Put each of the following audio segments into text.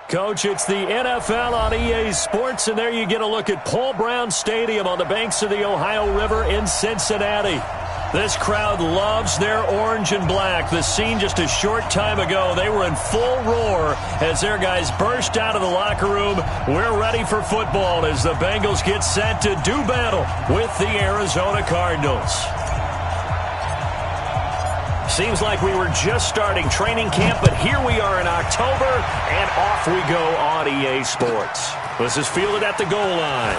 Coach, it's the NFL on EA Sports, and there you get a look at Paul Brown Stadium on the banks of the Ohio River in Cincinnati. This crowd loves their orange and black. The scene just a short time ago, they were in full roar as their guys burst out of the locker room. We're ready for football as the Bengals get set to do battle with the Arizona Cardinals. Seems like we were just starting training camp, but here we are in October, and off we go on EA Sports. This is fielded at the goal line.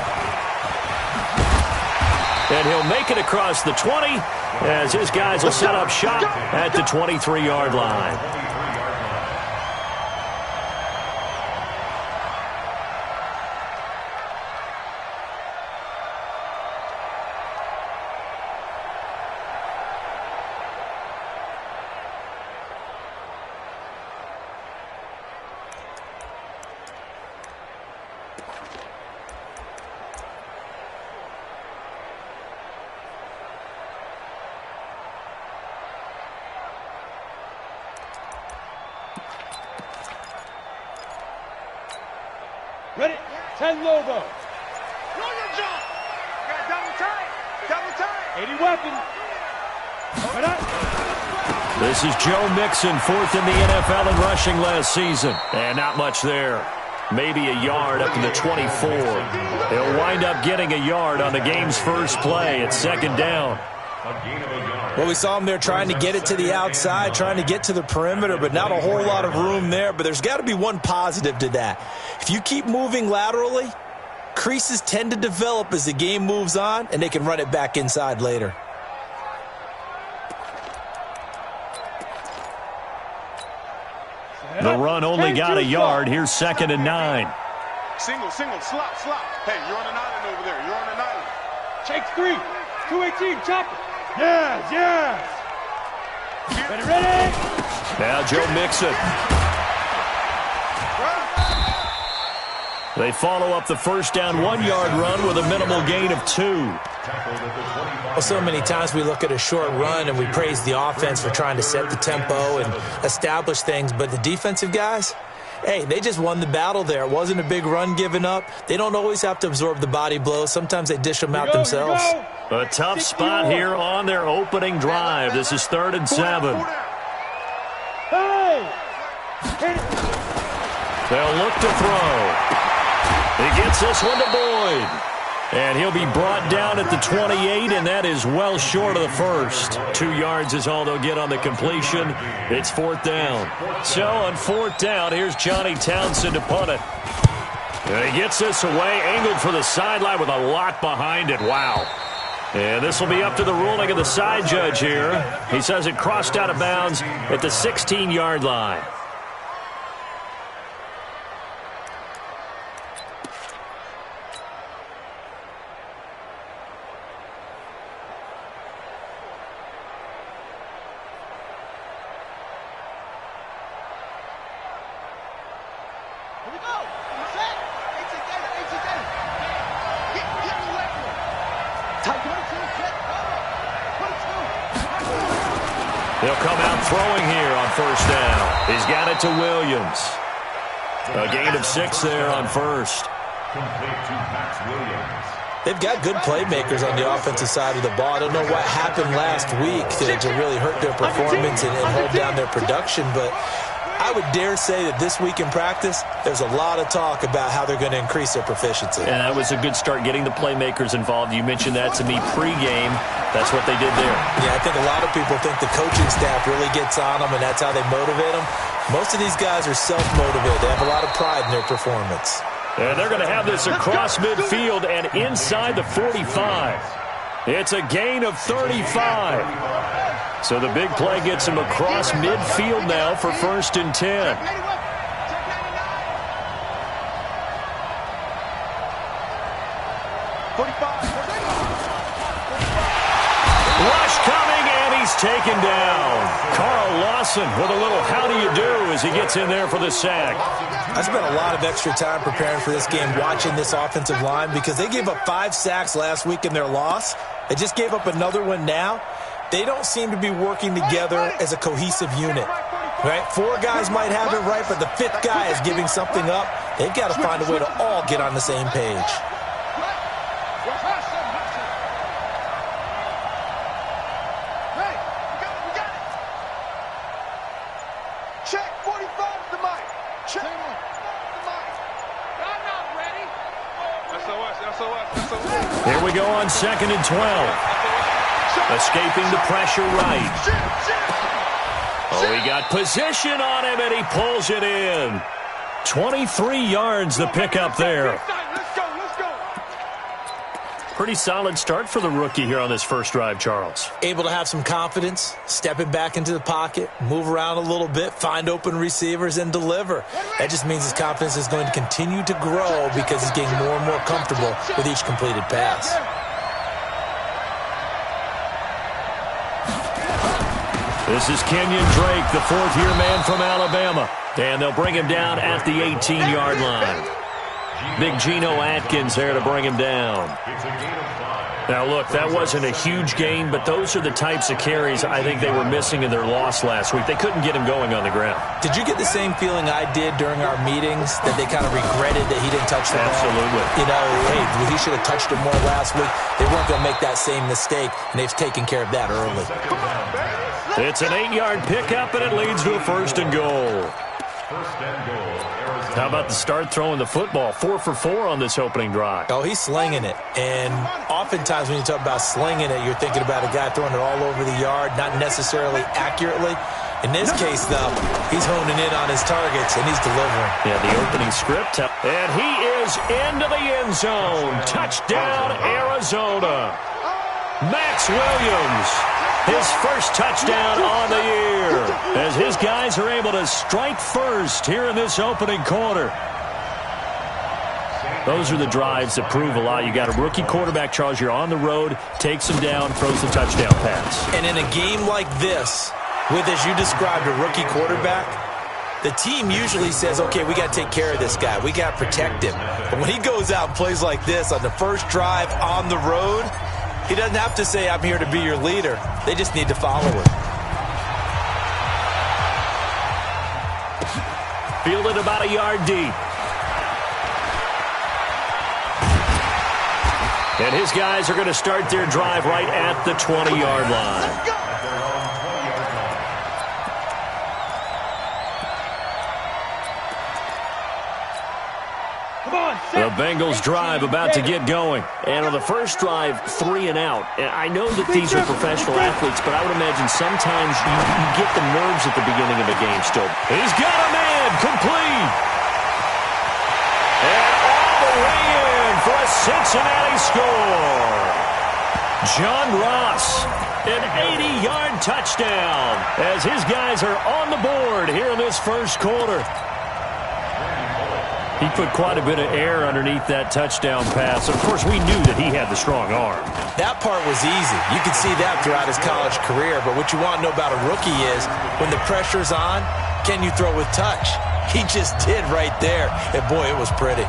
And he'll make it across the 20 as his guys will set up shop at the 23-yard line. Ready? 10 logo. Roll your jump. You got double tight. Double tight. 80 weapon. Right up. This is Joe Mixon, fourth in the NFL in rushing last season. And not much there. Maybe a yard up to the 24. He'll wind up getting a yard on the game's first play. It's second down. Well, we saw him there trying to get it to the outside, trying to get to the perimeter, but not a whole lot of room there. But there's got to be one positive to that. If you keep moving laterally, creases tend to develop as the game moves on, and they can run it back inside later. The run only got a yard. Here's second and 9. Single, slop. Hey, you're on an island over there. You're on an island. Shakes 3. 218, chop it. Yes. Ready. Now Joe Mixon. They follow up the first down 1-yard run with a minimal gain of 2. Well, so many times we look at a short run and we praise the offense for trying to set the tempo and establish things, but the defensive guys, hey, they just won the battle there. It wasn't a big run given up. They don't always have to absorb the body blows. Sometimes they dish them out themselves. A tough spot here on their opening drive. This is 3rd and 7. Hey! They'll look to throw. He gets this one to Boyd. And he'll be brought down at the 28, and that is well short of the first. 2 yards is all they'll get on the completion. It's 4th down. So on 4th down, here's Johnny Townsend to punt it. And he gets this away, angled for the sideline with a lot behind it. Wow. And this will be up to the ruling of the side judge here. He says it crossed out of bounds at the 16-yard line. They'll come out throwing here on first down. He's got it to Williams. A gain of 6 there on first. They've got good playmakers on the offensive side of the ball. I don't know what happened last week to really hurt their performance and hold down their production, but I would dare say that this week in practice, there's a lot of talk about how they're going to increase their proficiency. And that was a good start, getting the playmakers involved. You mentioned that to me pregame. That's what they did there. Yeah, I think a lot of people think the coaching staff really gets on them, and that's how they motivate them. Most of these guys are self-motivated. They have a lot of pride in their performance. And they're going to have this across midfield and inside the 45. It's a gain of 35. So the big play gets him across midfield now for 1st and 10. Rush coming, and he's taken down. Carl Lawson with a little how do you do as he gets in there for the sack. I spent a lot of extra time preparing for this game, watching this offensive line, because they gave up 5 sacks last week in their loss. They just gave up another one now. They don't seem to be working together as a cohesive unit. Right? 4 guys might have it right, but the 5th guy is giving something up. They've got to find a way to all get on the same page. Hey, we got it. Check, 45 is the mic. Check, 45 is the mic. I'm not ready. SOS. Here we go on 2nd and 12. Escaping the pressure right. Oh, he got position on him, and he pulls it in. 23 yards the pickup there. Let's go. Pretty solid start for the rookie here on this first drive, Charles. Able to have some confidence, step it back into the pocket, move around a little bit, find open receivers, and deliver. That just means his confidence is going to continue to grow because he's getting more and more comfortable with each completed pass. This is Kenyon Drake, the 4th-year man from Alabama. And they'll bring him down at the 18-yard line. Big Geno Atkins there to bring him down. Now, look, that wasn't a huge gain, but those are the types of carries I think they were missing in their loss last week. They couldn't get him going on the ground. Did you get the same feeling I did during our meetings, that they kind of regretted that he didn't touch the ball? Absolutely. You know, hey, he should have touched it more last week. They weren't going to make that same mistake, and they've taken care of that early. It's an 8-yard pickup, and it leads to a 1st and goal. How about the start throwing the football? 4 for 4 on this opening drive. Oh, he's slinging it. And oftentimes when you talk about slinging it, you're thinking about a guy throwing it all over the yard, not necessarily accurately. In this case, though, he's honing in on his targets, and he's delivering. Yeah, the opening script. And he is into the end zone. Touchdown, Arizona. Max Williams. His first touchdown on the year as his guys are able to strike first here in this opening quarter. Those are the drives that prove a lot. You got a rookie quarterback, Charles. You're on the road, takes him down, throws the touchdown pass. And in a game like this, with, as you described, a rookie quarterback, the team usually says, okay, we got to take care of this guy. We got to protect him. But when he goes out and plays like this on the first drive on the road, he doesn't have to say, I'm here to be your leader. They just need to follow him. Fielded about a yard deep. And his guys are going to start their drive right at the 20-yard line. The Bengals drive about to get going. And on the first drive, 3 and out. And I know that these are professional athletes, but I would imagine sometimes you get the nerves at the beginning of a game still. He's got a man complete. And all the way in for a Cincinnati score. John Ross, an 80-yard touchdown as his guys are on the board here in this first quarter. He put quite a bit of air underneath that touchdown pass. Of course, we knew that he had the strong arm. That part was easy. You could see that throughout his college career. But what you want to know about a rookie is when the pressure's on, can you throw with touch? He just did right there. And, boy, it was pretty.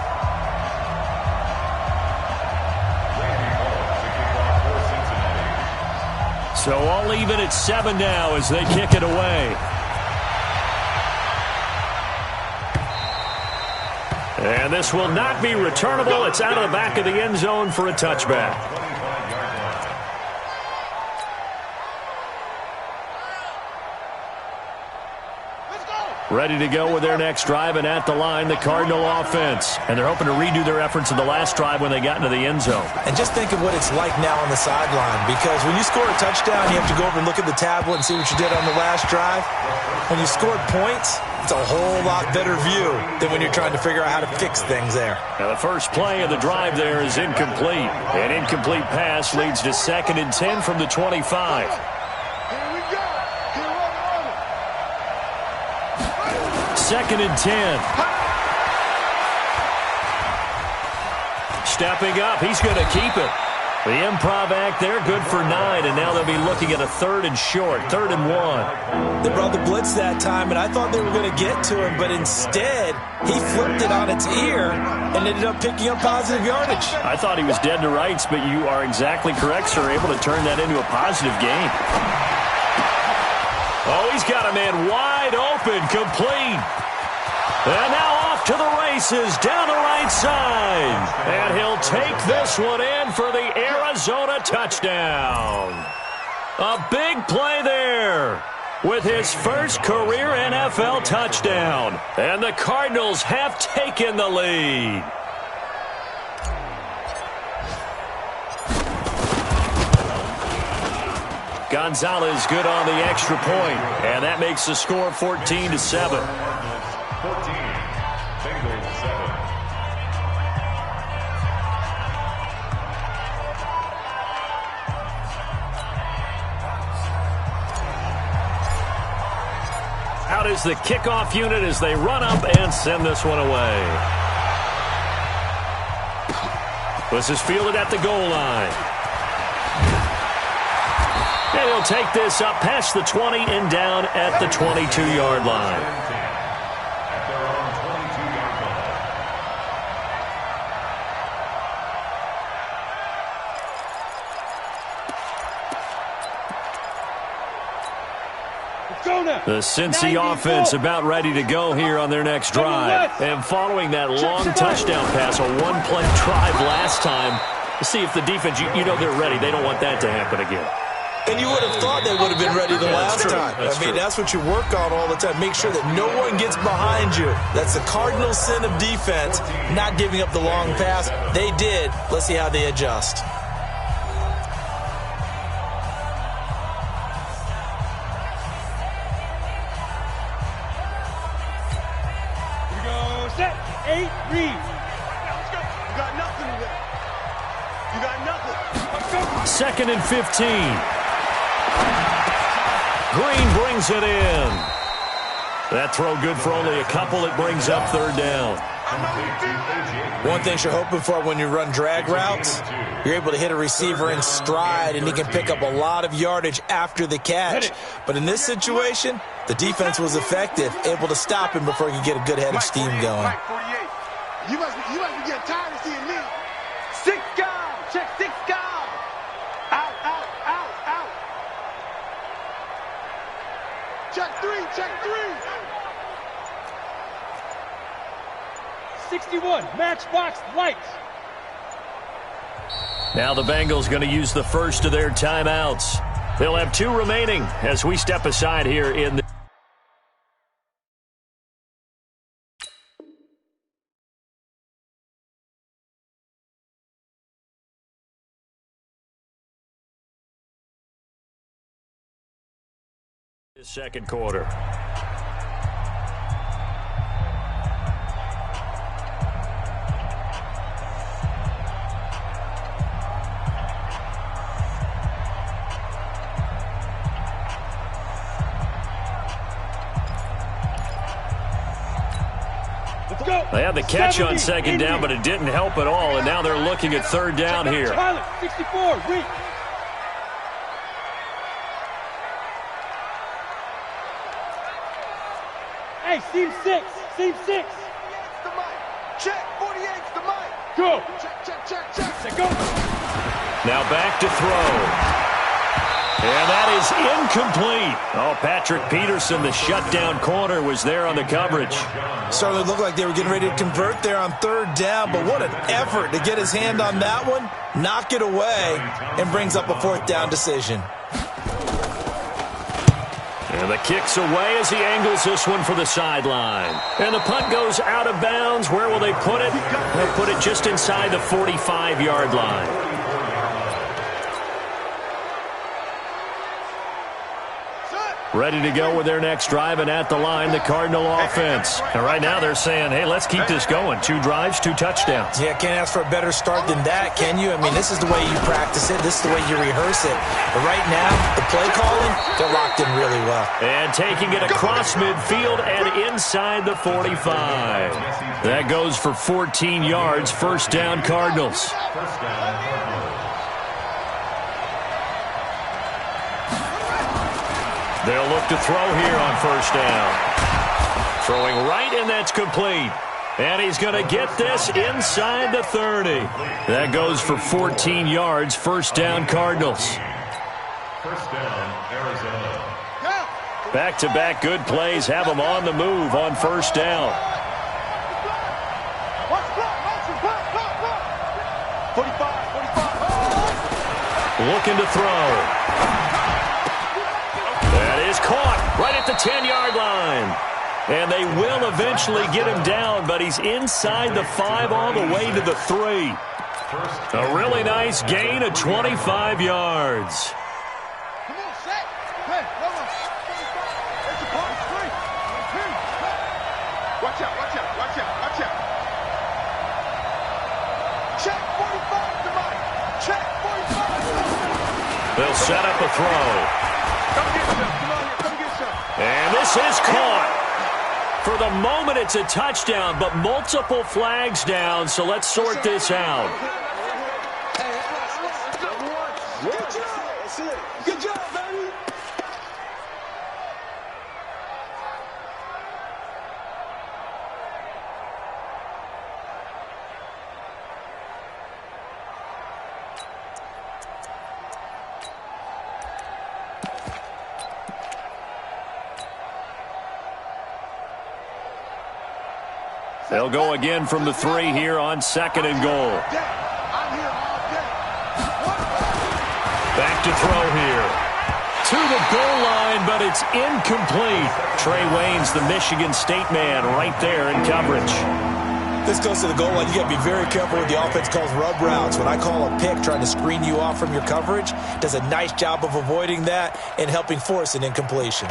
So all even at 7 now as they kick it away. And this will not be returnable. It's out of the back of the end zone for a touchback. Ready to go with their next drive, and at the line, the Cardinal offense. And they're hoping to redo their efforts in the last drive when they got into the end zone. And just think of what it's like now on the sideline, because when you score a touchdown, you have to go over and look at the tablet and see what you did on the last drive. When you scored points, it's a whole lot better view than when you're trying to figure out how to fix things there. Now the first play of the drive there is incomplete. An incomplete pass leads to 2nd and 10 from the 25. Second and 10. Stepping up, he's going to keep it. The improv act there, good for 9, and now they'll be looking at a 3rd and short, 3rd and 1. They brought the blitz that time, and I thought they were going to get to him, but instead, he flipped it on its ear and ended up picking up positive yardage. I thought he was dead to rights, but you are exactly correct, sir. Able to turn that into a positive gain. Oh, he's got a man wide open, complete. And now off to the races, down the right side. And he'll take this one in for the Arizona touchdown. A big play there with his first career NFL touchdown. And the Cardinals have taken the lead. Gonzalez good on the extra point, and that makes the score 14-7. 14, Bengals 7. Out is the kickoff unit as they run up and send this one away. This is fielded at the goal line. And he'll take this up past the 20 and down at the 22-yard line. The Cincy offense about ready to go here on their next drive. And following that long touchdown pass, a one-play drive last time, to see if the defense, you know they're ready. They don't want that to happen again. And you would have thought they would have been ready the last time. That's what you work on all the time. Make sure that no one gets behind you. That's the cardinal sin of defense, not giving up the long pass. They did. Let's see how they adjust. Set, 8, read. Let's go. You got nothing to win. You got nothing. Let's go. 2nd and 15. Green brings it in. That throw good for only a couple. It brings up 3rd down. One thing you're hoping for when you run drag routes, you're able to hit a receiver in stride, and he can pick up a lot of yardage after the catch. But in this situation, the defense was effective, able to stop him before he could get a good head of steam going. You must be getting tired of seeing me. 6 guard. Check 6 guard. Out, out, out, out. Check 3, check 3. 61, matchbox lights. Now the Bengals going to use the first of their timeouts. They'll have 2 remaining as we step aside here in the second quarter. They had the catch on 2nd down, but it didn't help at all, and now they're looking at 3rd down here. 64, read. Hey, seam 6, seam 6. The mic. Check, 48's the mic. Go. Check. Set, go. Now back to throw. And that is incomplete. Oh, Patrick Peterson, the shutdown corner, was there on the coverage. Certainly looked like they were getting ready to convert there on 3rd down, but what an effort to get his hand on that one, knock it away, and brings up a 4th down decision. And the kick's away as he angles this one for the sideline. And the punt goes out of bounds. Where will they put it? They'll put it just inside the 45-yard line. Ready to go with their next drive, and at the line, the Cardinal offense. And right now they're saying, hey, let's keep this going. 2 drives, 2 touchdowns. Yeah, can't ask for a better start than that, can you? I mean, this is the way you practice it. This is the way you rehearse it. But right now, the play calling, they're locked in really well. And taking it across midfield and inside the 45. That goes for 14 yards. 1st down, Cardinals. They'll look to throw here on 1st down. Throwing right, and that's complete. And he's going to get this inside the 30. That goes for 14 yards. 1st down, Cardinals. 1st down, Arizona. Back-to-back good plays have him on the move on first down. 45. Looking to throw. That is caught right at the 10-yard line. And they will eventually get him down, but he's inside the 5 all the way to the 3. A really nice gain of 25 yards. Come on, set. Hey, come on. It's a part of 3. Watch out, watch out, watch out, watch out. Check 45 to Mike. Check 45. They'll set up a throw. Come get some. Come on here. Come get some. And this is caught. For the moment, it's a touchdown, but multiple flags down, so let's sort this out. Good job, baby. They'll go again from the 3 here on 2nd and goal. I'm here all day. Back to throw here. To the goal line, but it's incomplete. Trey Wayne's the Michigan State man right there in coverage. This goes to the goal line. You got to be very careful with the offense calls rub routes. When I call a pick trying to screen you off from your coverage, does a nice job of avoiding that and helping force an incompletion.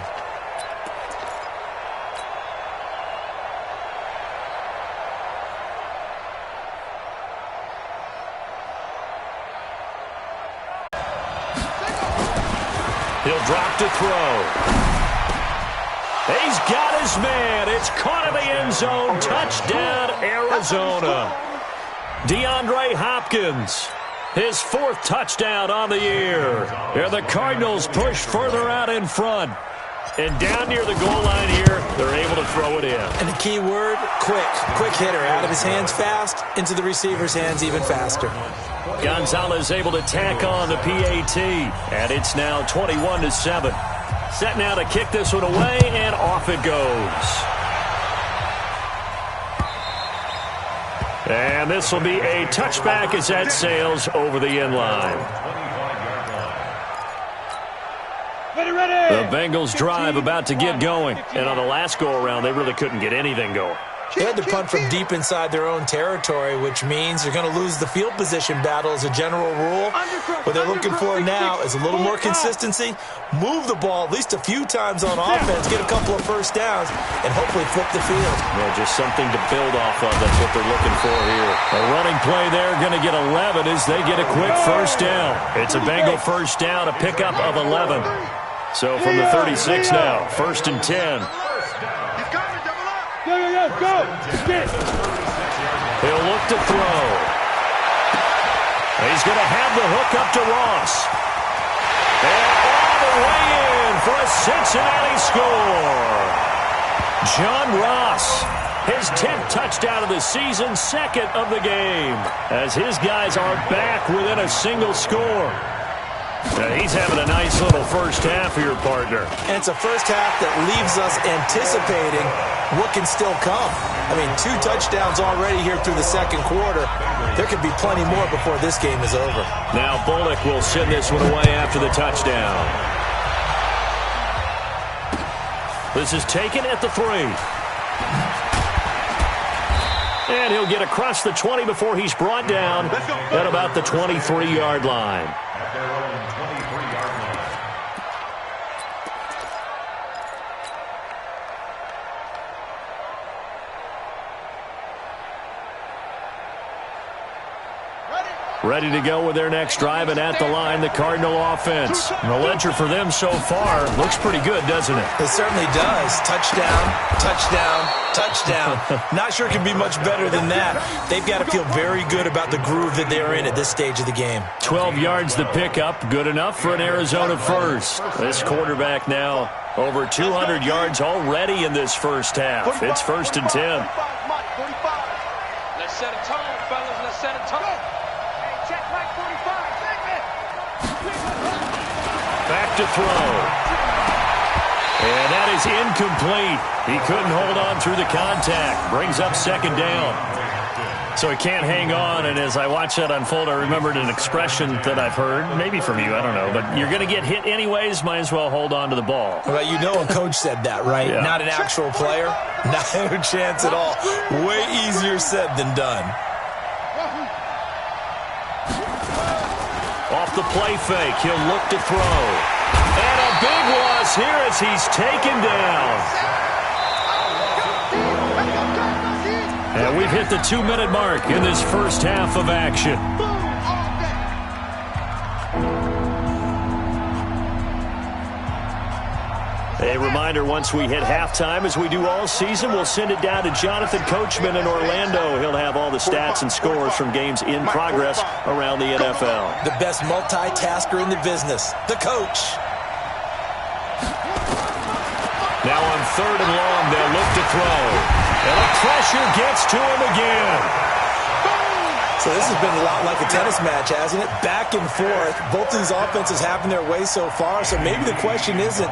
He'll drop to throw. He's got his man. It's caught in the end zone. Touchdown, Arizona. DeAndre Hopkins, his 4th touchdown on the year. And the Cardinals push further out in front. And down near the goal line here, they're able to throw it in. And the key word, quick. Quick hitter. Out of his hands fast, into the receiver's hands even faster. Gonzalez able to tack on the PAT. And it's now 21-7. Set now to kick this one away, and off it goes. And this will be a touchback as that sails over the end line. The Bengals drive about to get going. And on the last go-around, they really couldn't get anything going. They had to punt from deep inside their own territory, which means they're going to lose the field position battle as a general rule. What they're looking for now is a little more consistency, move the ball at least a few times on offense, get a couple of first downs, and hopefully flip the field. Yeah, just something to build off of. That's what they're looking for here. A running play there, going to get 11 as they get a quick first down. It's a Bengal first down, a pickup of 11. So from the 36 now, 1st and 10. Go. Get. He'll look to throw. He's going to have the hook up to Ross. And all the way in for a Cincinnati score. John Ross, his 10th touchdown of the season, 2nd of the game, as his guys are back within a single score. He's having a nice little first half here, partner. And it's a first half that leaves us anticipating what can still come. I mean, 2 touchdowns already here through the 2nd quarter. There could be plenty more before this game is over. Now Bullock will send this one away after the touchdown. This is taken at the 3. And he'll get across the 20 before he's brought down at about the 23-yard line. Ready to go with their next drive, and at the line, the Cardinal offense. And the ledger for them so far looks pretty good, doesn't it? It certainly does. Touchdown, touchdown, touchdown. Not sure it can be much better than that. They've got to feel very good about the groove that they're in at this stage of the game. 12 yards the pickup, good enough for an Arizona first. This quarterback now over 200 yards already in this first half. It's 1st and 10. Let's set a tone, fellas. Let's set a tone. Check Mike 45. Back to throw. And that is incomplete. He couldn't hold on through the contact. Brings up second down. So he can't hang on, and as I watch that unfold, I remembered an expression that I've heard, maybe from you, I don't know, but you're going to get hit anyways, might as well hold on to the ball. Well, you know a coach said that, right? Yeah. Not an actual player. Not a chance at all. Way easier said than done. Off the play fake, he'll look to throw. And a big loss here as he's taken down. And we've hit the 2-minute mark in this first half of action. A reminder, once we hit halftime, as we do all season, we'll send it down to Jonathan Coachman in Orlando. He'll have all the stats and scores from games in progress around the NFL. The best multitasker in the business, the coach. Now on 3rd and long, they'll look to throw. And the pressure gets to him again. So this has been a lot like a tennis match, hasn't it? Back and forth. Both of these offenses having their way so far. So maybe the question isn't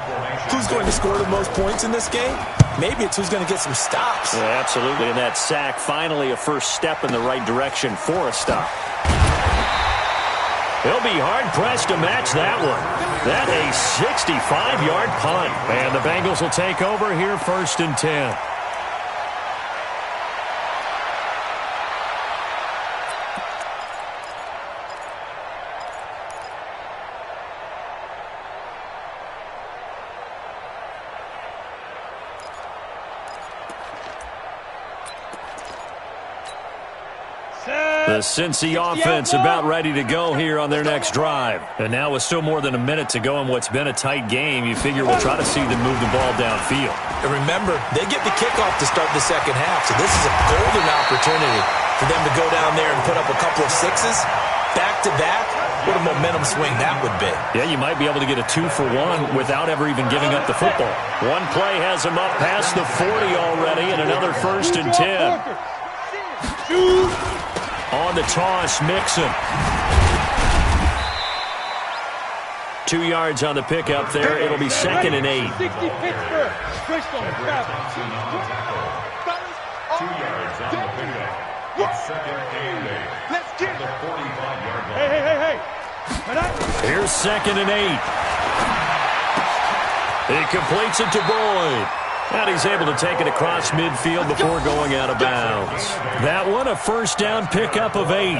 who's going to score the most points in this game. Maybe it's who's going to get some stops. Yeah, absolutely. And that sack, finally a first step in the right direction for a stop. He'll be hard-pressed to match that one. That a 65-yard punt. And the Bengals will take over here 1st and 10. The Cincy offense about ready to go here on their next drive. And now with still more than a minute to go in what's been a tight game, you figure we'll try to see them move the ball downfield. And remember, they get the kickoff to start the second half, so this is a golden opportunity for them to go down there and put up a couple of sixes back-to-back. What a momentum swing that would be. Yeah, you might be able to get a 2-for-1 without ever even giving up the football. One play has them up past the 40 already, and another 1st and 10. On the toss, Mixon. 2 yards on the pickup there. It'll be 2nd and 8. 2 yards on the pickup. It's 2nd and 8. Let's get the 45-yard line. Hey. Here's 2nd and 8. He completes it to Boyd. And he's able to take it across midfield before going out of bounds. That one, a first down pickup of 8.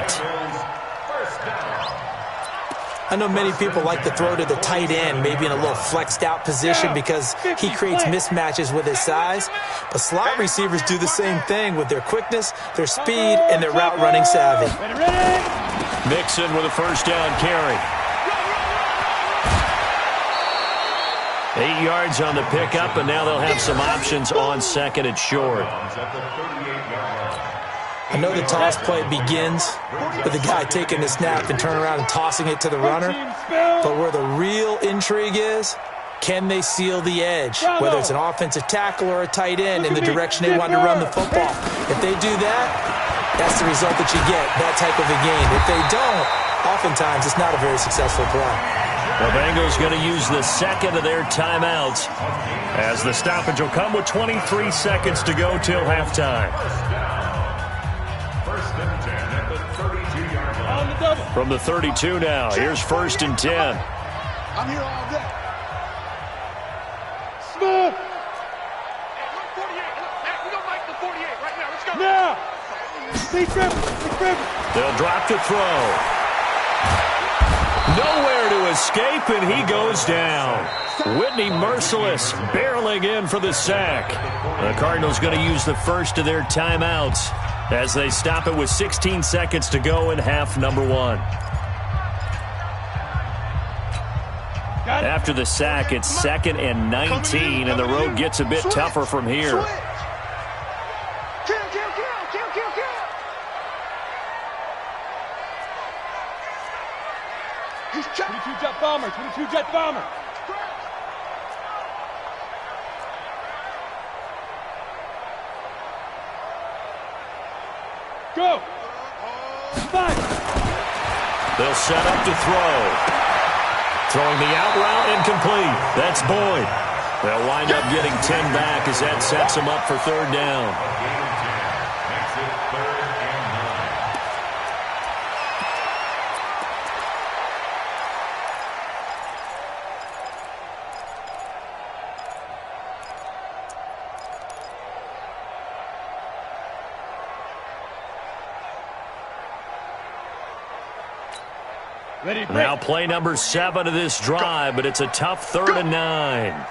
I know many people like to throw to the tight end, maybe in a little flexed out position because he creates mismatches with his size. But slot receivers do the same thing with their quickness, their speed, and their route running savvy. Mixon with a first down carry. 8 yards on the pickup, and now they'll have some options on 2nd and short. I know the toss play begins with the guy taking the snap and turning around and tossing it to the runner. But where the real intrigue is, can they seal the edge? Whether it's an offensive tackle or a tight end in the direction they want to run the football. If they do that, that's the result that you get, that type of a game. If they don't, oftentimes it's not a very successful play. The Bengals going to use the 2nd of their timeouts as the stoppage will come with 23 seconds to go till halftime. 1st and 10 at the 32-yard line. On the double. From the 32 now, here's 1st and 10. I'm here all day. Smith. We don't like the 48 right now. Let's go. Now. Stay driven. They'll drop to throw. Nowhere to escape, and he goes down. Whitney Merciless barreling in for the sack. The Cardinals going to use the 1st of their timeouts as they stop it with 16 seconds to go in half number 1. After the sack, it's 2nd and 19, and the road gets a bit tougher from here. Kill. He's 22 jet bomber. Go. 5. They'll set up to throw. Throwing the out route incomplete. That's Boyd. They'll wind up getting 10 back as that sets them up for third down. A gain of 10 makes it 3rd and 9. Ready, break. Now play number 7 of this drive, but it's a tough 3rd and 9.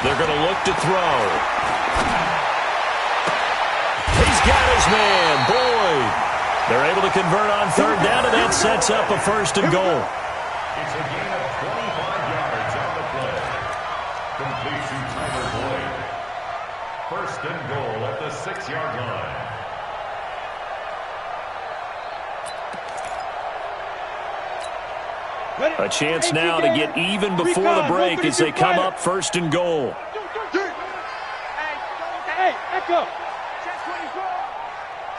They're going to look to throw. He's got his man, Boyd. They're able to convert on 3rd down, and that sets up a 1st and goal. It's a gain of 25 yards on the play. Complete to Tyler Boyd. 1st and goal at the 6-yard line. A chance now to get even before the break as they come up 1st and goal. Hey, echo.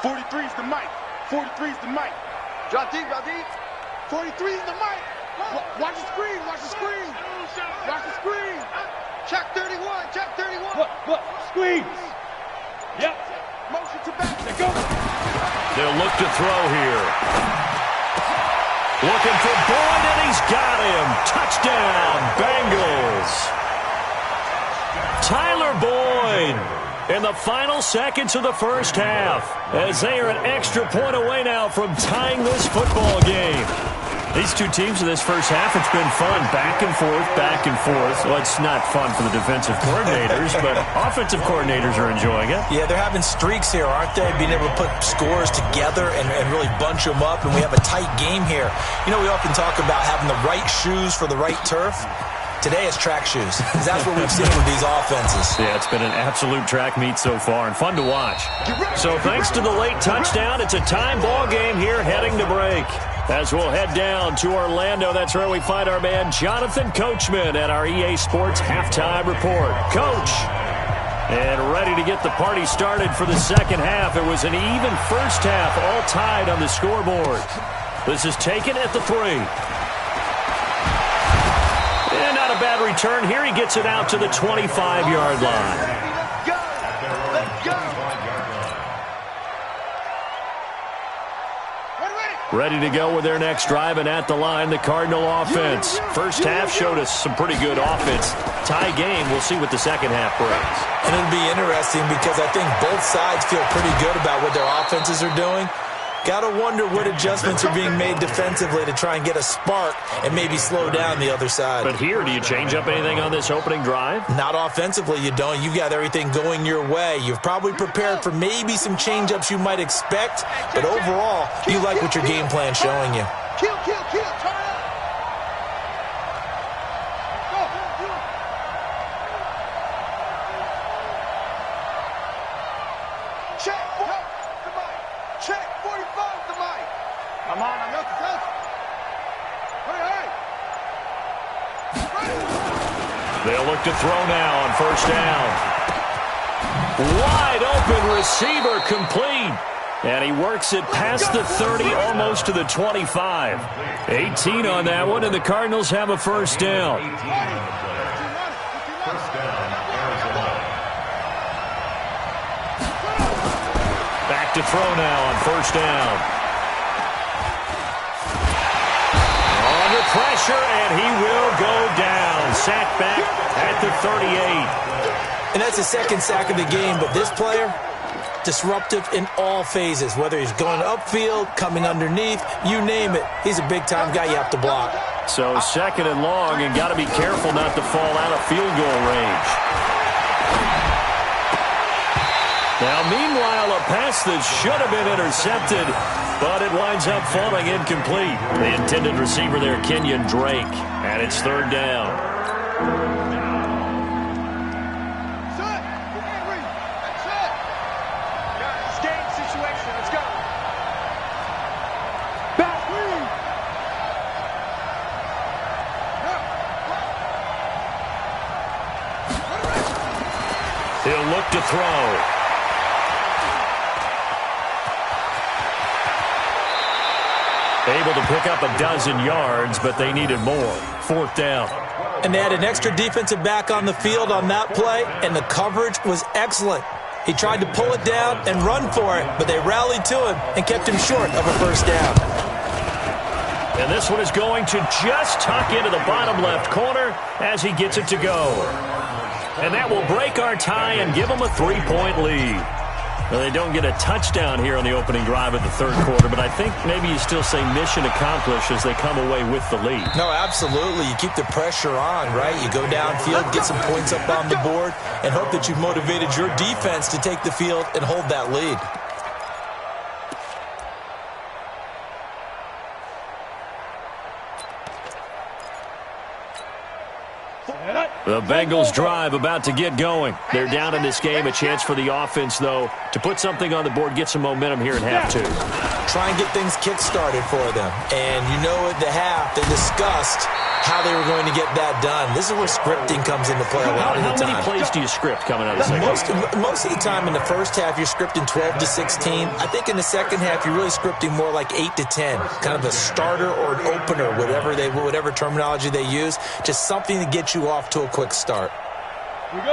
43 is the mic. 43 is the mic. Drop deep, drop deep. 43 is the mic. Watch the screen, watch the screen. Watch the screen. Check 31, check 31. What? Squeeze. Yep. Motion to back. Let go. They'll look to throw here. Looking for Boyd, and he's got him. Touchdown, Bengals. Tyler Boyd in the final seconds of the first half as they are an extra point away now from tying this football game. These two teams in this first half, it's been fun. Back and forth, back and forth. Well, it's not fun for the defensive coordinators, but offensive coordinators are enjoying it. Yeah, they're having streaks here, aren't they? Being able to put scores together and really bunch them up, and we have a tight game here. You know, we often talk about having the right shoes for the right turf. Today it's track shoes, because that's what we've seen with these offenses. Yeah, it's been an absolute track meet so far and fun to watch. So thanks to the late touchdown, it's a time ball game here heading to break. As we'll head down to Orlando, that's where we find our man Jonathan Coachman at our EA Sports Halftime Report. Coach, and ready to get the party started for the second half. It was an even first half, all tied on the scoreboard. This is taken at the 3. And not a bad return here. He gets it out to the 25-yard line. Let's go. Let's go. Ready to go with their next drive, and at the line, the Cardinal offense. First half showed us some pretty good offense. Tie game, we'll see what the second half brings. And it'll be interesting because I think both sides feel pretty good about what their offenses are doing. Got to wonder what adjustments are being made defensively to try and get a spark and maybe slow down the other side. But here, do you change up anything on this opening drive? Not offensively, you don't. You've got everything going your way. You've probably prepared for maybe some change-ups you might expect, but overall, you like what your game plan's showing you. Kill, kill, kill. Turn it up. Check. Come on. Check. 45 the mic. Come on. I'm up. Hurry. They'll look to throw now on first down. Wide open receiver, complete. And he works it past the 30, almost to the 25. 18 on that one, and the Cardinals have a first down. 18 on the play. First down, Arizona. Back to throw now on first down. Under pressure, and he will go down. Sacked back at the 38. And that's the second sack of the game, but this player, disruptive in all phases, whether he's going upfield, coming underneath, you name it. He's a big-time guy you have to block. So second and long, and got to be careful not to fall out of field goal range. Now, meanwhile, a pass that should have been intercepted, but it winds up falling incomplete. The intended receiver there, Kenyon Drake, and it's third down. He'll look to throw. Able to pick up a dozen yards, but they needed more. Fourth down. And they had an extra defensive back on the field on that play, and the coverage was excellent. He tried to pull it down and run for it, but they rallied to him and kept him short of a first down. And this one is going to just tuck into the bottom left corner as he gets it to go. And that will break our tie and give them a 3-point lead. Well, they don't get a touchdown here on the opening drive of the third quarter, but I think maybe you still say mission accomplished as they come away with the lead. No, absolutely. You keep the pressure on, right? You go downfield, get some points up on the board, and hope that you've motivated your defense to take the field and hold that lead. The Bengals drive about to get going. They're down in this game. A chance for the offense, though, to put something on the board, get some momentum here in half two. Try and get things kick-started for them. And you know at the half, they discussed how they were going to get that done. This is where scripting comes into play a lot of the time. How many plays do you script coming out of the second half? Most of the time in the first half, you're scripting 12 to 16. I think in the second half, you're really scripting more like 8 to 10. Kind of a starter or an opener, whatever terminology they use. Just something to get you off to a quick start.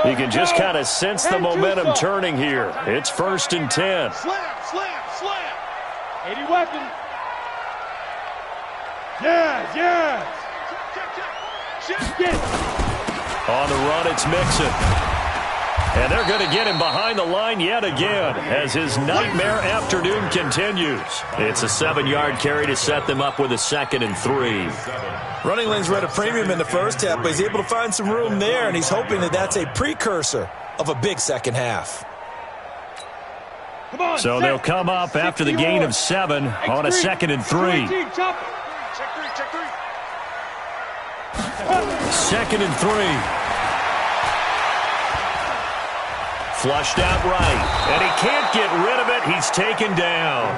You can just kind of sense the momentum turning here. It's 1st and 10. Slam. 80 weapon. Yes. On the run, it's Mixon. And they're going to get him behind the line yet again as his nightmare afternoon continues. It's a 7-yard carry to set them up with a 2nd and 3. Running lanes were at a premium in the first half, but he's able to find some room there, and he's hoping that that's a precursor of a big second half. So they'll come up after the gain of 7 on a 2nd and 3. Check 3. 2nd and 3. Flushed out right, and he can't get rid of it. He's taken down.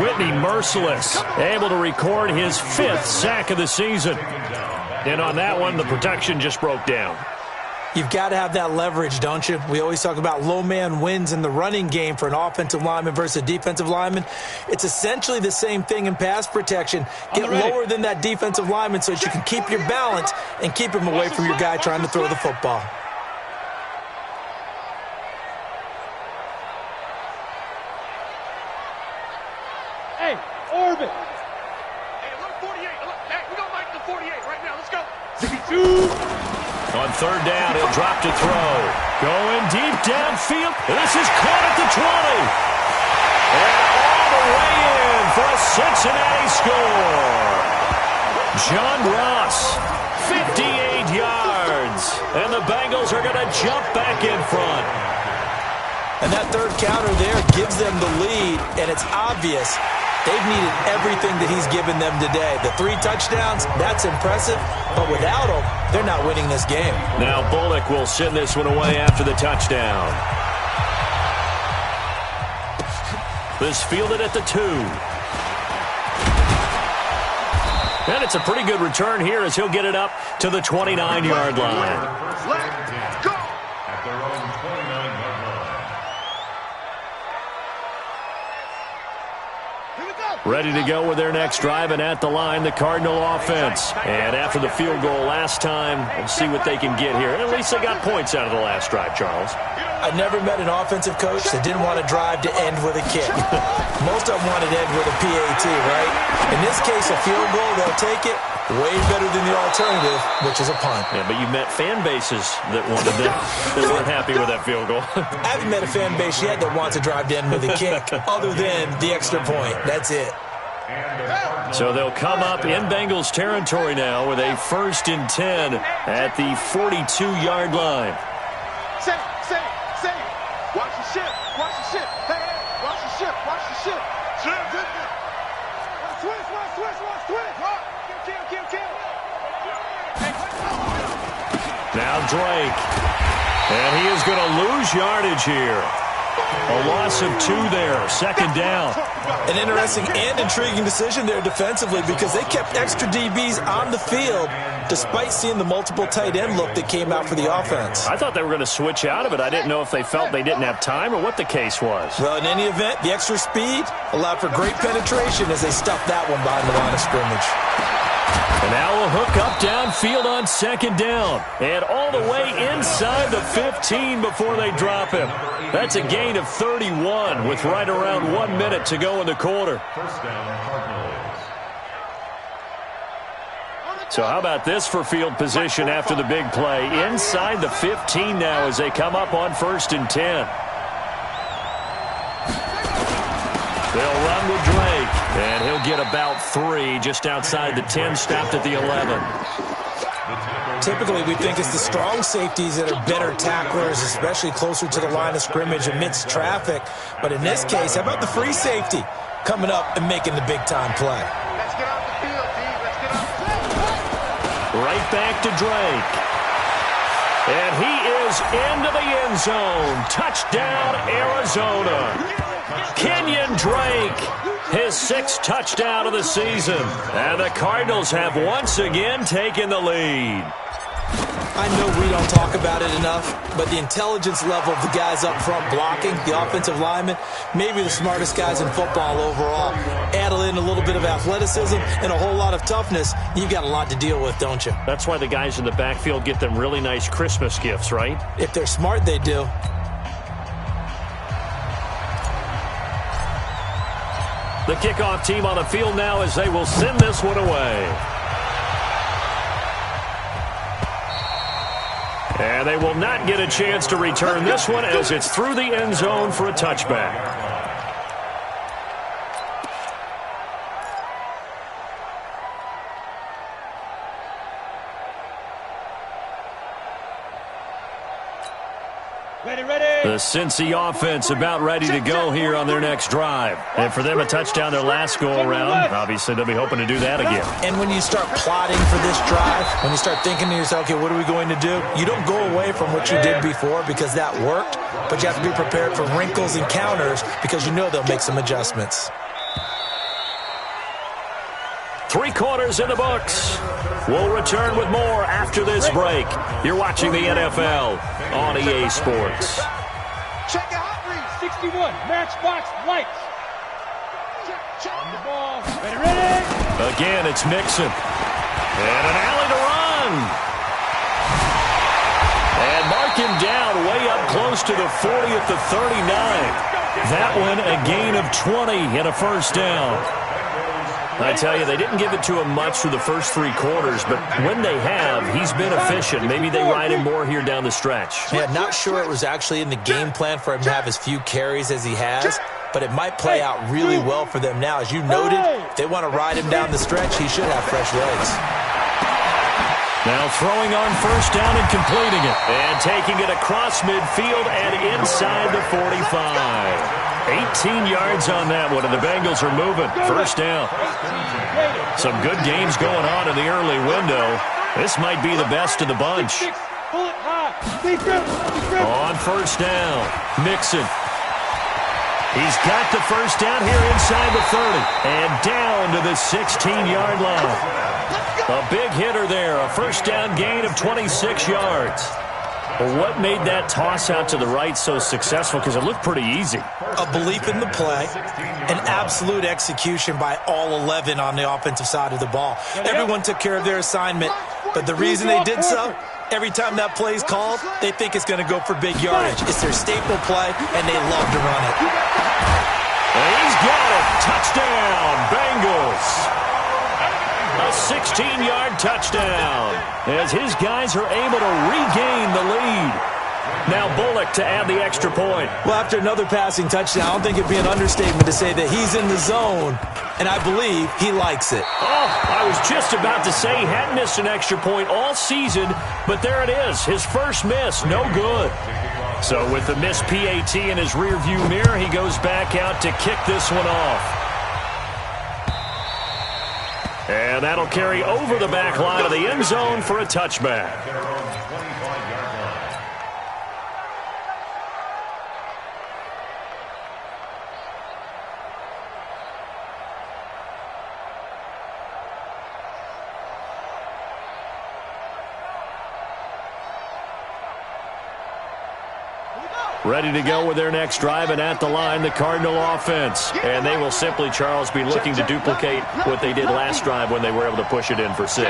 Whitney Merciless, able to record his 5th sack of the season. And on that one, the protection just broke down. You've got to have that leverage, don't you? We always talk about low man wins in the running game for an offensive lineman versus a defensive lineman. It's essentially the same thing in pass protection. Get lower than that defensive lineman so that you can keep your balance and keep him away from your guy trying to throw the football. Hey, orbit. Hey, look 48. Hey, we don't like the 48 right now. Let's go. 62. On 3rd down, he'll drop to throw. Going deep downfield. This is caught at the 20. And all the way in for a Cincinnati score. John Ross, 58 yards. And the Bengals are going to jump back in front. And that 3rd counter there gives them the lead, and it's obvious they've needed everything that he's given them today. The 3 touchdowns, that's impressive, but without him, they're not winning this game. Now Bullock will send this one away after the touchdown. This fielded at the 2. And it's a pretty good return here as he'll get it up to the 29-yard line. Let's go. At their own 29-yard line. Ready to go with their next drive, and at the line, the Cardinal offense. And after the field goal last time, we'll see what they can get here. At least they got points out of the last drive, Charles. I never met an offensive coach that didn't want to drive to end with a kick. Most of them wanted to end with a PAT, right? In this case, a field goal, they'll take it. Way better than the alternative, which is a punt. Yeah, but you met fan bases that wanted that weren't happy with that field goal. I haven't met a fan base yet that wants to drive to end with a kick, other than the extra point. That's it. So they'll come up in Bengals territory now with a 1st and 10 at the 42-yard line. Say. Watch the ship. Hey, watch the ship. Switch. Kill. Now Drake. And he is going to lose yardage here. A loss of 2 there, 2nd down. An interesting and intriguing decision there defensively because they kept extra DBs on the field despite seeing the multiple tight end look that came out for the offense. I thought they were going to switch out of it. I didn't know if they felt they didn't have time or what the case was. Well, in any event, the extra speed allowed for great penetration as they stuffed that one behind the line of scrimmage. And Now a hook up downfield on second down. And all the way inside the 15 before they drop him. That's a gain of 31 with right around 1 minute to go in the quarter. First down, Cardinals. So how about this for field position after the big play? Inside the 15 now as they come up on 1st and 10. They'll run with Drake, and he'll get about 3 just outside the 10, stopped at the 11. Typically, we think it's the strong safeties that are better tacklers, especially closer to the line of scrimmage amidst traffic. But in this case, how about the free safety coming up and making the big-time play? Let's get off the field, D. Let's get off the field. Right back to Drake. And he is into the end zone. Touchdown, Arizona. Kenyon Drake, his 6th touchdown of the season. And the Cardinals have once again taken the lead. I know we don't talk about it enough, but the intelligence level of the guys up front blocking, the offensive linemen, maybe the smartest guys in football overall. Add in a little bit of athleticism and a whole lot of toughness, you've got a lot to deal with, don't you? That's why the guys in the backfield get them really nice Christmas gifts, right? If they're smart, they do. The kickoff team on the field now as they will send this one away. And they will not get a chance to return this one as it's through the end zone for a touchback. The Cincy offense about ready to go here on their next drive. And for them, a touchdown their last go-around. Obviously, they'll be hoping to do that again. And when you start plotting for this drive, when you start thinking to yourself, okay, what are we going to do? You don't go away from what you did before because that worked, but you have to be prepared for wrinkles and counters because you know they'll make some adjustments. 3 quarters in the books. We'll return with more after this break. You're watching the NFL on EA Sports. Check it out, Reese. 61, matchbox lights. On the ball. Ready. Again, it's Mixon. And an alley to run. And mark him down way up close to the 40 at the 39. That one a gain of 20 and a first down. I tell you, they didn't give it to him much through the first 3 quarters, but when they have, he's been efficient. Maybe they ride him more here down the stretch. Yeah, not sure it was actually in the game plan for him to have as few carries as he has, but it might play out really well for them now. As you noted, if they want to ride him down the stretch, he should have fresh legs. Now throwing on first down and completing it. And taking it across midfield and inside the 45. 18 yards on that one, and the Bengals are moving. First down. Some good games going on in the early window. This might be the best of the bunch. On first down, Mixon. He's got the first down here inside the 30. And down to the 16-yard line. A big hitter there, a first down gain of 26 yards. Well, what made that toss out to the right so successful? Because it looked pretty easy. A belief in the play, an absolute execution by all 11 on the offensive side of the ball. Everyone took care of their assignment, but the reason they did so, every time that play is called, they think it's going to go for big yardage. It's their staple play, and they love to run it. And he's got it. Touchdown, Bengals. A 16-yard touchdown as his guys are able to regain the lead. Now Bullock to add the extra point. Well, after another passing touchdown, I don't think it'd be an understatement to say that he's in the zone, and I believe he likes it. Oh, I was just about to say he hadn't missed an extra point all season, but there it is, his first miss, no good. So with the missed PAT in his rearview mirror, he goes back out to kick this one off. And that'll carry over the back line of the end zone for a touchback. Ready to go with their next drive, and at the line, the Cardinal offense. And they will simply, Charles, be looking to duplicate what they did last drive when they were able to push it in for 6.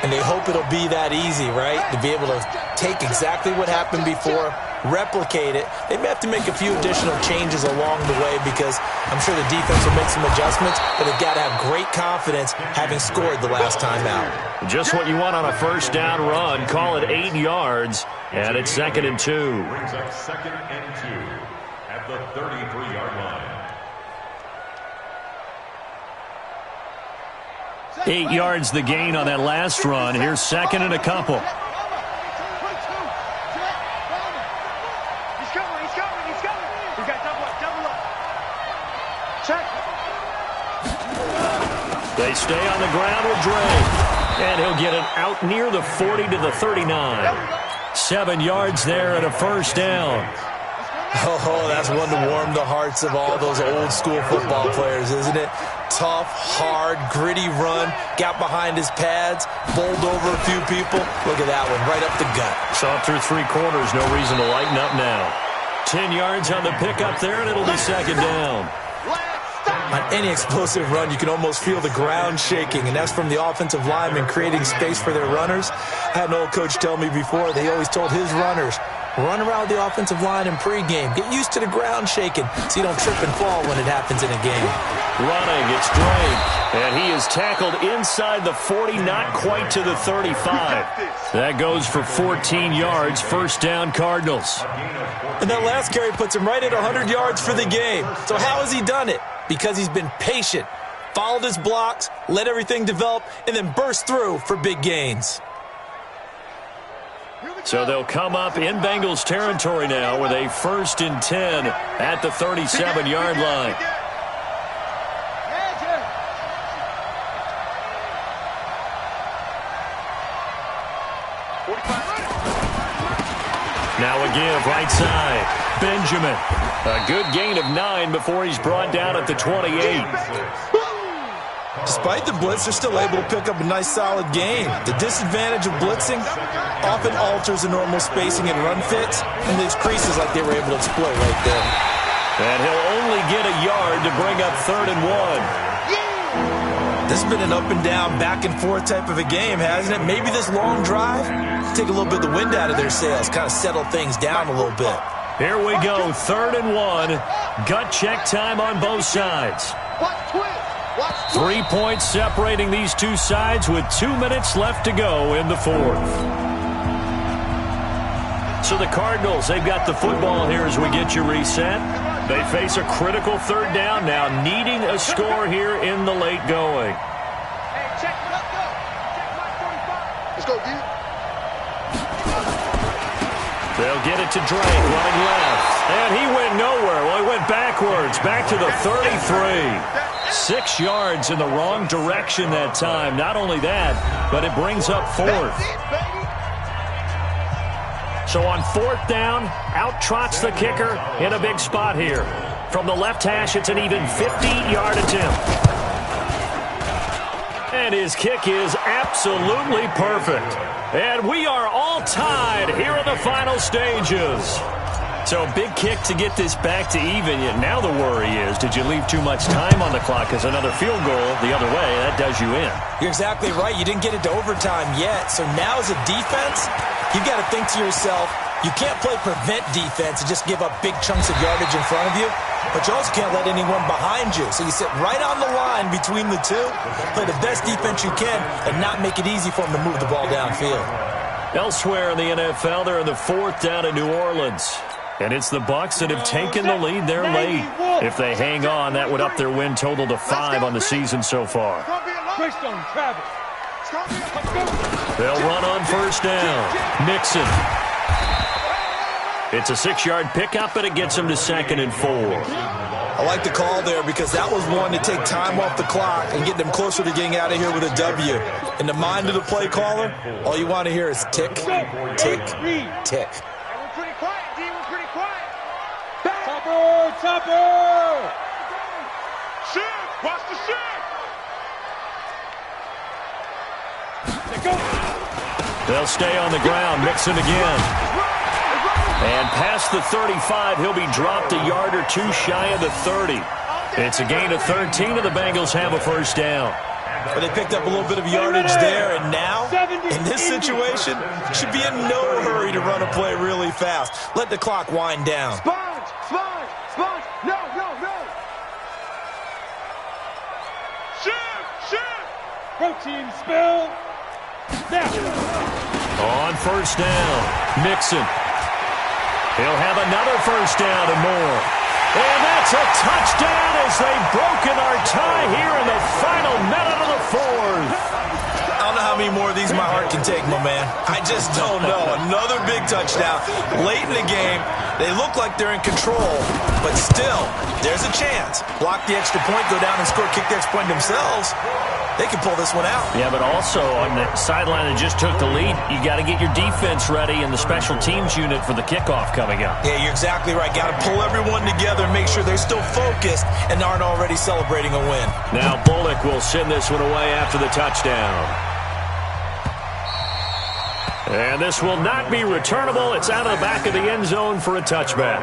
And they hope it'll be that easy, right? To be able to take exactly what happened before, replicate it. They may have to make a few additional changes along the way because I'm sure the defense will make some adjustments, but they've got to have great confidence having scored the last time out. Just what you want on a first down run. Call it 8 yards, and it's 2nd and 2. Brings up 2nd and 2 at the 33-yard line. 8 yards the gain on that last run. Here's 2nd and a couple. They stay on the ground with Drake. And he'll get it out near the 40 to the 39. 7 yards there and a first down. Oh, that's one to warm the hearts of all those old-school football players, isn't it? Tough, hard, gritty run. Got behind his pads, bowled over a few people. Look at that one, right up the gut. Saw through 3 quarters, no reason to lighten up now. 10 yards on the pickup there, and it'll be 2nd down. On any explosive run, you can almost feel the ground shaking, and that's from the offensive linemen creating space for their runners. I had an old coach tell me before, they always told his runners, run around the offensive line in pregame. Get used to the ground shaking so you don't trip and fall when it happens in a game. Running, it's Drake, and he is tackled inside the 40, not quite to the 35. That goes for 14 yards, first down Cardinals. And that last carry puts him right at 100 yards for the game. So how has he done it? Because he's been patient, followed his blocks, let everything develop, and then burst through for big gains. So they'll come up in Bengals territory now with a 1st and 10 at the 37-yard line. Now a give, right side. Benjamin. A good gain of 9 before he's brought down at the 28. Despite the blitz, they're still able to pick up a nice, solid gain. The disadvantage of blitzing often alters the normal spacing and run fits, and leaves creases like they were able to exploit right there. And he'll only get a yard to bring up 3rd and 1. This has been an up and down, back and forth type of a game, hasn't it? Maybe this long drive, take a little bit of the wind out of their sails, kind of settle things down a little bit. Here we go, 3rd and 1. Gut check time on both sides. 3 points separating these two sides with 2 minutes left to go in the 4th. So the Cardinals, they've got the football here as we get you reset. They face a critical 3rd down now, needing a score here in the late going. Let's go, dude. They'll get it to Drake, running left. And he went nowhere. Well, he went backwards, back to the 33. 6 yards in the wrong direction that time. Not only that, but it brings up 4th. So on 4th down, out trots the kicker in a big spot here. From the left hash, it's an even 50-yard attempt. And his kick is absolutely perfect. And we are all tied here in the final stages. So big kick to get this back to even. Yet now the worry is, did you leave too much time on the clock? Because another field goal the other way, that does you in. You're exactly right. You didn't get it to overtime yet. So now as a defense, you've got to think to yourself, you can't play prevent defense and just give up big chunks of yardage in front of you. But you also can't let anyone behind you. So you sit right on the line between the two, play the best defense you can, and not make it easy for them to move the ball downfield. Elsewhere in the NFL, they're in the 4th down in New Orleans. And it's the Bucs that have taken the lead there late. If they hang on, that would up their win total to 5 on the season so far. They'll run on 1st down. Mixon. It's a 6-yard pickup, and it gets him to 2nd and 4. I like the call there because that was one to take time off the clock and get them closer to getting out of here with a W. In the mind of the play caller, all you want to hear is tick, tick, tick. Chopper! Shift! Watch the shift! They'll stay on the ground. Mixon again. And past the 35. He'll be dropped a yard or two shy of the 30. It's a gain of 13, and the Bengals have a first down. But they picked up a little bit of yardage there, and now, in this situation, should be in no hurry to run a play really fast. Let the clock wind down. Sponge, sponge, sponge. No, no, no. Shoot! Protein spill. Now. On first down, Mixon. He'll have another first down and more. And that's a touchdown as they've broken our tie here in the final minute of the fourth. I don't know how many more of these my heart can take, my man. I just don't know. Another big touchdown late in the game. They look like they're in control, but still, there's a chance. Block the extra point, go down and score, kick the extra point themselves. They can pull this one out. Yeah, but also on the sideline that just took the lead, you got to get your defense ready and the special teams unit for the kickoff coming up. Yeah, you're exactly right. Got to pull everyone together and make sure they're still focused and aren't already celebrating a win. Now Bullock will send this one away after the touchdown. And this will not be returnable. It's out of the back of the end zone for a touchback.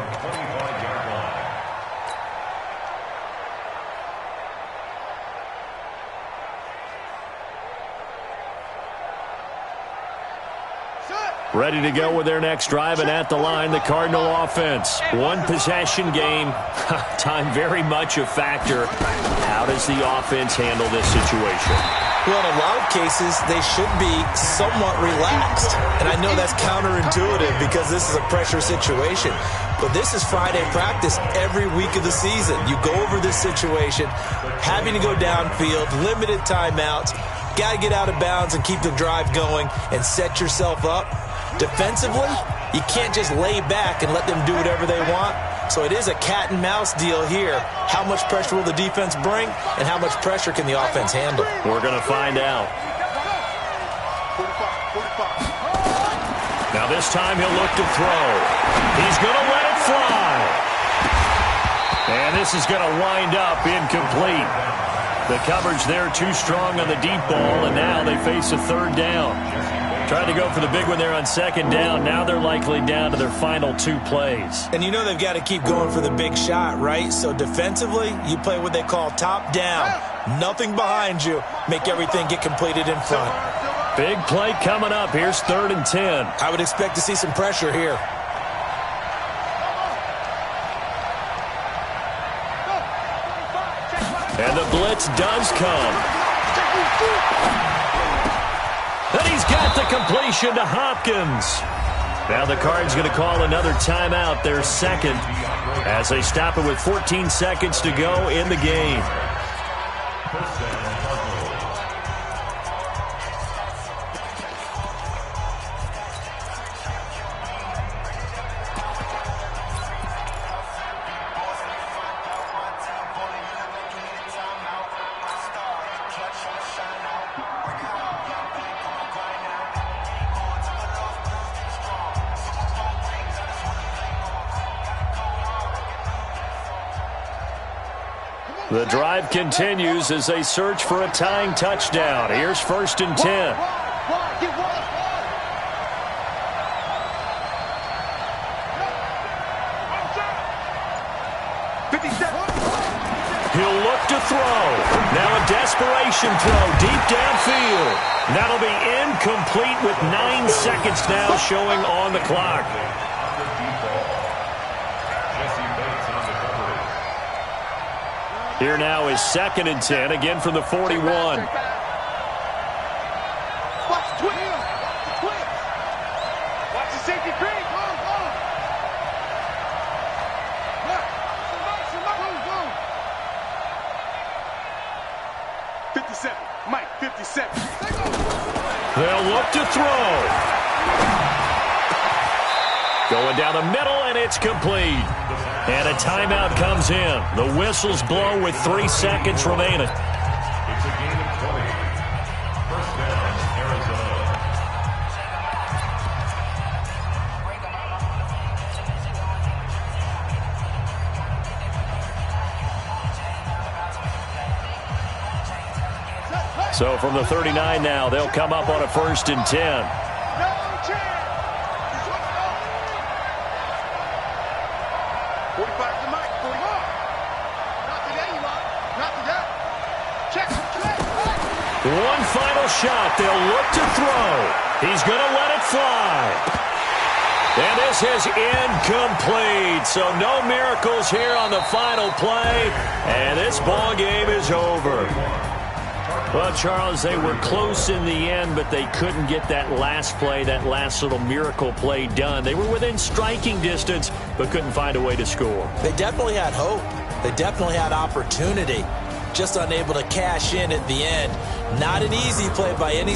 Ready to go with their next drive, and at the line, the Cardinal offense. One possession game. Time very much a factor. How does the offense handle this situation? Well, in a lot of cases, they should be somewhat relaxed. And I know that's counterintuitive because this is a pressure situation. But this is Friday practice every week of the season. You go over this situation, having to go downfield, limited timeouts, got to get out of bounds and keep the drive going and set yourself up. Defensively, you can't just lay back and let them do whatever they want. So it is a cat and mouse deal here. How much pressure will the defense bring, and how much pressure can the offense handle? We're going to find out. Now this time he'll look to throw. He's going to let it fly. And this is going to wind up incomplete. The coverage there too strong on the deep ball, and now they face a third down. Tried to go for the big one there on second down. Now they're likely down to their final two plays. And you know they've got to keep going for the big shot, right? So defensively, you play what they call top down. Nothing behind you. Make everything get completed in front. Big play coming up. Here's 3rd and 10. I would expect to see some pressure here. And the blitz does come. And he's got the completion to Hopkins. Now the Cards going to call another timeout, their second, as they stop it with 14 seconds to go in the game. The drive continues as they search for a tying touchdown. Here's 1st and 10. He'll look to throw. Now a desperation throw deep downfield. That'll be incomplete with 9 seconds now showing on the clock. Here now is 2nd and 10, again from the 41. Watch the safety creep. 57. Mike, 57. They'll look to throw. Going down the middle, and it's complete. And a timeout comes in. The whistles blow with 3 seconds remaining. It's a gain of 20. First down, Arizona. So from the 39 now, they'll come up on a 1st and 10. 45 to the mic. 40 more. Not to that, you are. Not to that. Check. One final shot. They'll look to throw. He's going to let it fly. And this is incomplete. So no miracles here on the final play. And this ball game is over. Well, Charles, they were close in the end, but they couldn't get that last play, that last little miracle play done. They were within striking distance, but couldn't find a way to score. They definitely had hope. They definitely had opportunity. Just unable to cash in at the end. Not an easy play by any